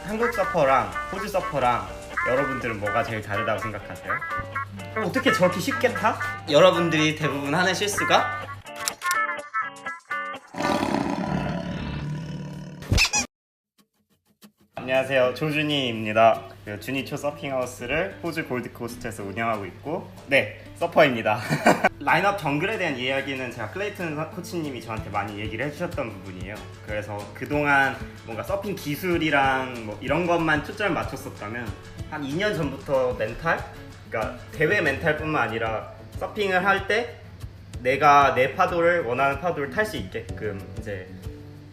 한국 서퍼랑 호주 서퍼랑 여러분들은 뭐가 제일 다르다고 생각하세요? 어떻게 저렇게 쉽게 타? 여러분들이 대부분 하는 실수가 안녕하세요, 조준희입니다. 주니초 서핑하우스를 호주 골드코스트에서 운영하고 있고 서퍼입니다. 라인업 정글에 대한 이야기는 제가 클레이튼 코치님이 저한테 많이 얘기를 해주셨던 부분이에요. 그래서 그동안 뭔가 서핑 기술이랑 뭐 이런 것만 초점을 맞췄었다면 한 2년 전부터 멘탈? 그러니까 대회 멘탈뿐만 아니라 서핑을 할 때 내가 내 파도를 원하는 파도를 탈 수 있게끔 이제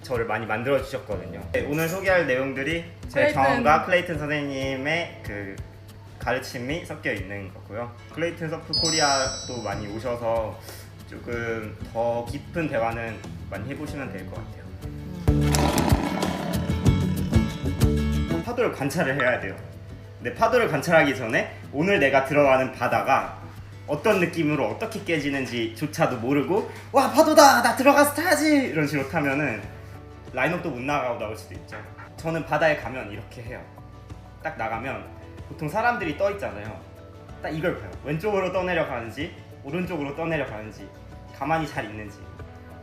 저를 많이 만들어 주셨거든요. 오늘 소개할 내용들이 제 경험과 클레이튼 선생님의 그 가르침이 섞여 있는 거고요. 클레이튼 서프 코리아도 많이 오셔서 조금 더 깊은 대화는 많이 해보시면 될 것 같아요. 파도를 관찰을 해야 돼요. 근데 파도를 관찰하기 전에 오늘 내가 들어가는 바다가 어떤 느낌으로 어떻게 깨지는지 조차도 모르고 와 파도다 나 들어가서 타야지 이런 식으로 타면은 라인업도 못 나가고 나올 수도 있죠. 저는 바다에 가면 이렇게 해요. 딱 나가면 보통 사람들이 떠 있잖아요. 딱 이걸 봐요. 왼쪽으로 떠내려 가는지 오른쪽으로 떠내려 가는지 가만히 잘 있는지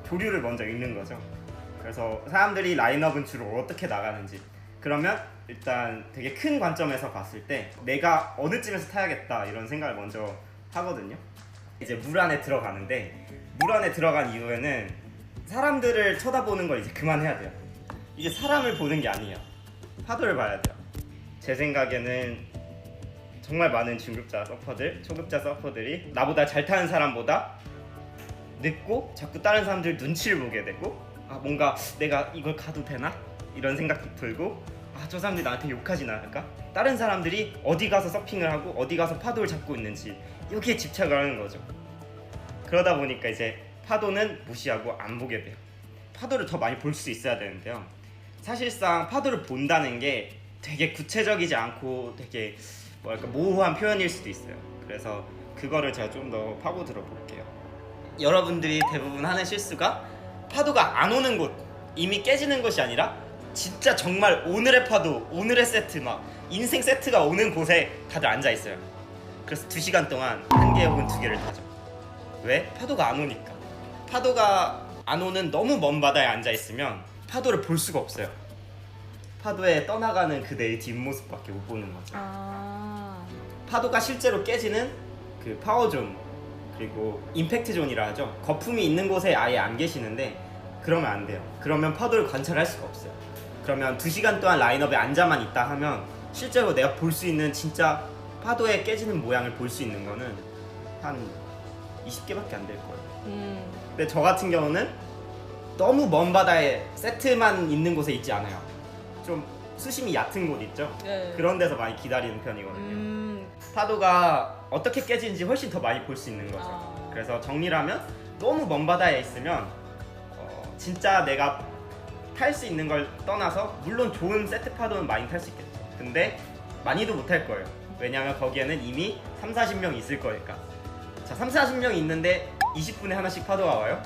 조류를 먼저 읽는 거죠. 그래서 사람들이 라인업은 주로 어떻게 나가는지 그러면 일단 되게 큰 관점에서 봤을 때 내가 어느 쯤에서 타야겠다 이런 생각을 먼저 하거든요. 이제 물 안에 들어가는데 물 안에 들어간 이후에는 사람들을 쳐다보는 걸 이제 그만해야 돼요. 이게 사람을 보는 게 아니에요. 파도를 봐야 돼요. 제 생각에는 정말 많은 중급자 서퍼들, 초급자 서퍼들이 나보다 잘 타는 사람보다 늦고 자꾸 다른 사람들 눈치를 보게 되고 뭔가 내가 이걸 가도 되나? 이런 생각도 들고 저 사람들이 나한테 욕하진 않을까? 다른 사람들이 어디 가서 서핑을 하고 어디 가서 파도를 잡고 있는지 여기에 집착을 하는 거죠. 그러다 보니까 이제 파도는 무시하고 안 보게 돼요. 파도를 더 많이 볼 수 있어야 되는데요. 사실상 파도를 본다는 게 되게 구체적이지 않고 되게 뭐랄까 모호한 표현일 수도 있어요. 그래서 그거를 제가 좀 더 파고들어 볼게요. 여러분들이 대부분 하는 실수가 파도가 안 오는 곳, 이미 깨지는 곳이 아니라 진짜 정말 오늘의 파도, 오늘의 세트 막 인생 세트가 오는 곳에 다들 앉아 있어요. 그래서 2시간 동안 1개 혹은 2개를 타죠. 왜? 파도가 안 오니까. 파도가 안 오는 너무 먼 바다에 앉아 있으면 파도를 볼 수가 없어요. 파도에 떠나가는 그대의 뒷모습밖에 못 보는 거죠. 파도가 실제로 깨지는 그 파워존 그리고 임팩트 존이라 하죠. 거품이 있는 곳에 아예 안 계시는데 그러면 안 돼요. 그러면 파도를 관찰할 수가 없어요. 그러면 2시간 동안 라인업에 앉아만 있다 하면 실제로 내가 볼 수 있는 진짜 파도에 깨지는 모양을 볼 수 있는 거는 한 20개밖에 안 될 거예요. 근데 저 같은 경우는 너무 먼 바다에 세트만 있는 곳에 있지 않아요. 좀 수심이 얕은 곳 있죠? 네. 그런 데서 많이 기다리는 편이거든요. 파도가 어떻게 깨지는지 훨씬 더 많이 볼 수 있는 거죠. 그래서 정리를 하면 너무 먼 바다에 있으면 진짜 내가 탈 수 있는 걸 떠나서 물론 좋은 세트 파도는 많이 탈 수 있겠죠. 근데 많이도 못 탈 거예요. 왜냐하면 거기에는 이미 30-40명 있을 거니까. 자, 30-40명이 있는데 20분에 하나씩 파도가 와요?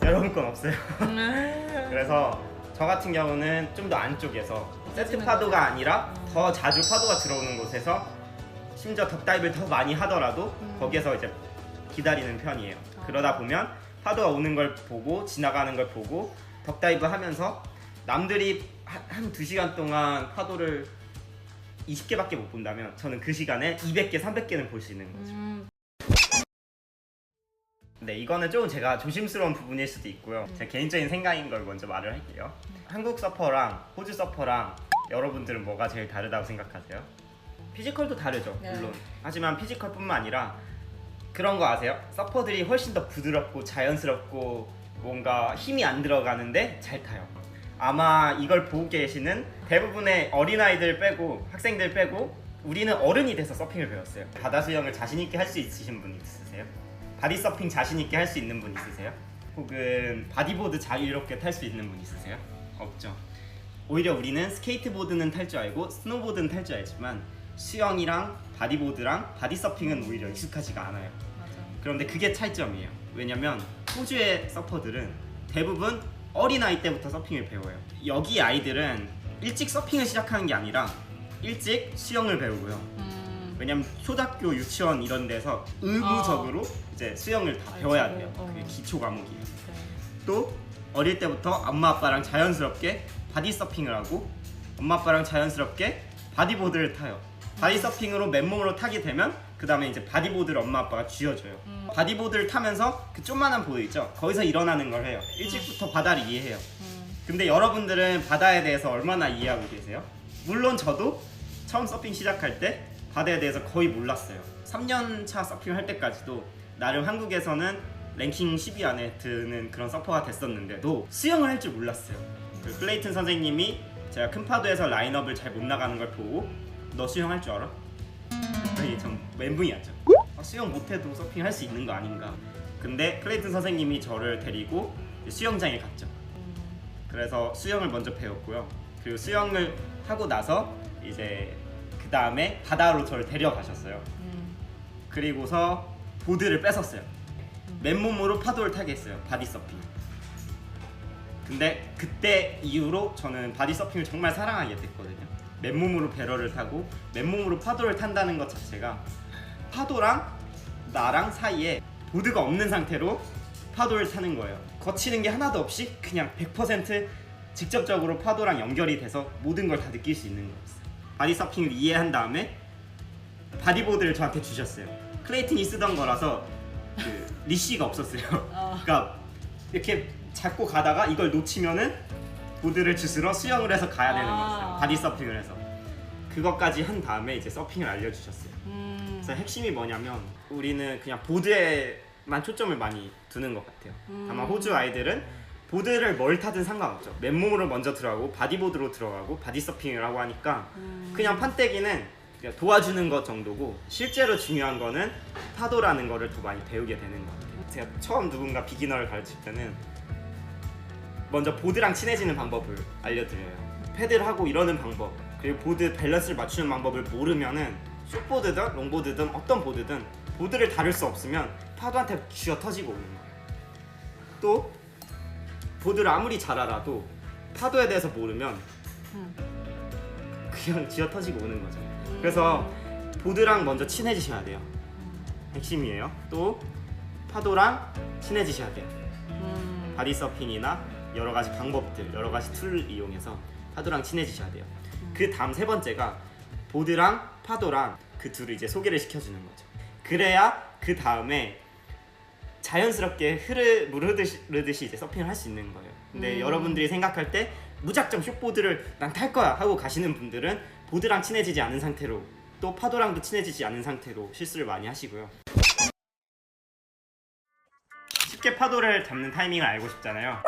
여러분 건 없어요. 그래서 저 같은 경우는 좀 더 안쪽에서 세트 파도가 아니라 더 자주 파도가 들어오는 곳에서 심지어 덕다이브를 더 많이 하더라도 거기에서 이제 기다리는 편이에요. 그러다 보면 파도가 오는 걸 보고 지나가는 걸 보고 덕다이브 하면서 남들이 한 2시간 동안 파도를 20개밖에 못 본다면 저는 그 시간에 200개, 300개는 볼 수 있는 거죠. 네, 이거는 조금 제가 조심스러운 부분일 수도 있고요. 제 개인적인 생각인 걸 먼저 말을 할게요. 한국 서퍼랑 호주 서퍼랑 여러분들은 뭐가 제일 다르다고 생각하세요? 피지컬도 다르죠, 물론. 하지만 피지컬뿐만 아니라 그런 거 아세요? 서퍼들이 훨씬 더 부드럽고 자연스럽고 뭔가 힘이 안 들어가는데 잘 타요. 아마 이걸 보고 계시는 대부분의 어린아이들 빼고 학생들 빼고 우리는 어른이 돼서 서핑을 배웠어요. 바다 수영을 자신 있게 할 수 있으신 분 있으세요? 바디 서핑 자신 있게 할 수 있는 분 있으세요? 혹은 바디보드 자유롭게 탈 수 있는 분 있으세요? 없죠. 오히려 우리는 스케이트보드는 탈 줄 알고 스노보드는 탈 줄 알지만 수영이랑 바디보드랑 바디 서핑은 오히려 익숙하지가 않아요. 그런데 그게 차이점이에요. 왜냐면 호주의 서퍼들은 대부분 어린아이 때부터 서핑을 배워요. 여기 아이들은 일찍 서핑을 시작하는 게 아니라 일찍 수영을 배우고요. 왜냐면 초등학교, 유치원 이런 데서 의무적으로 이제 수영을 다 배워야 돼요. 그게 기초 과목이에요. 또 어릴 때부터 엄마 아빠랑 자연스럽게 바디 서핑을 하고 엄마 아빠랑 자연스럽게 바디보드를 타요. 바디 서핑으로 맨몸으로 타게 되면 그 다음에 이제 바디보드를 엄마 아빠가 쥐어줘요. 바디보드를 타면서 그 조그만한 보드 있죠? 거기서 일어나는 걸 해요. 일찍부터 바다를 이해해요. 근데 여러분들은 바다에 대해서 얼마나 이해하고 계세요? 물론 저도 처음 서핑 시작할 때 바다에 대해서 거의 몰랐어요. 3년차 서핑을 할 때까지도 나름 한국에서는 랭킹 10위 안에 드는 그런 서퍼가 됐었는데도 수영을 할 줄 몰랐어요. 그 클레이튼 선생님이 제가 큰 파도에서 라인업을 잘 못 나가는 걸 보고 너 수영할 줄 알아? 그랬더니 전 멘붕이었죠. 수영 못해도 서핑 할 수 있는 거 아닌가. 근데 클레이튼 선생님이 저를 데리고 수영장에 갔죠. 그래서 수영을 먼저 배웠고요. 그리고 수영을 하고 나서 이제 그 다음에 바다로 저를 데려가셨어요. 그리고서 보드를 뺏었어요. 맨몸으로 파도를 타게 했어요. 바디 서핑. 근데 그때 이후로 저는 바디 서핑을 정말 사랑하게 됐거든요. 맨몸으로 배럴을 타고 맨몸으로 파도를 탄다는 것 자체가 파도랑 나랑 사이에 보드가 없는 상태로 파도를 타는 거예요. 거치는 게 하나도 없이 그냥 100% 직접적으로 파도랑 연결이 돼서 모든 걸 다 느낄 수 있는 거였어요. 바디 서핑을 이해한 다음에 바디보드를 저한테 주셨어요. 클레이튼이 쓰던 거라서 그 리쉬가 없었어요. 그러니까 이렇게 잡고 가다가 이걸 놓치면은 보드를 주스러 수영을 해서 가야 되는 거였어요. 바디 서핑을 해서. 그것까지 한 다음에 이제 서핑을 알려주셨어요. 그래서 핵심이 뭐냐면 우리는 그냥 보드에만 초점을 많이 두는 것 같아요. 다만 호주 아이들은 보드를 뭘 타든 상관없죠. 맨몸으로 먼저 들어가고 바디보드로 들어가고 바디 서핑을 하고 하니까 그냥 판때기는 그냥 도와주는 것 정도고 실제로 중요한 거는 파도라는 거를 더 많이 배우게 되는 것 같아요. 제가 처음 누군가 비기너를 가르칠 때는 먼저 보드랑 친해지는 방법을 알려드려요. 패드를 하고 이러는 방법, 그리고 보드 밸런스를 맞추는 방법을 모르면은 숏보드든 롱보드든 어떤 보드든 보드를 다룰 수 없으면 파도한테 쥐어 터지고 오는 거예요. 또 보드를 아무리 잘 알아도 파도에 대해서 모르면 그냥 쥐어 터지고 오는 거죠. 그래서 보드랑 먼저 친해지셔야 돼요. 핵심이에요. 또 파도랑 친해지셔야 돼요. 바디 서핑이나 여러 가지 방법들, 여러 가지 툴을 이용해서 파도랑 친해지셔야 돼요. 그 다음 세 번째가 보드랑 파도랑 그 둘을 이제 소개를 시켜주는 거죠. 그래야 그 다음에 자연스럽게 물 흐르듯이 이제 서핑을 할 수 있는 거예요. 근데 여러분들이 생각할 때 무작정 숏보드를 난 탈 거야 하고 가시는 분들은 보드랑 친해지지 않은 상태로 또 파도랑도 친해지지 않은 상태로 실수를 많이 하시고요. 쉽게 파도를 잡는 타이밍을 알고 싶잖아요.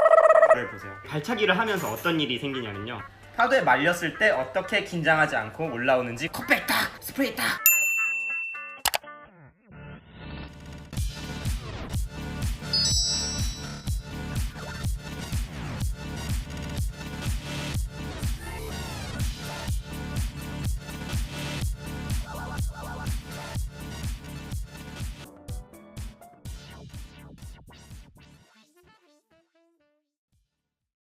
이걸 보세요. 발차기를 하면서 어떤 일이 생기냐면요. 파도에 말렸을 때 어떻게 긴장하지 않고 올라오는지 컵백 딱! 스프레이 딱!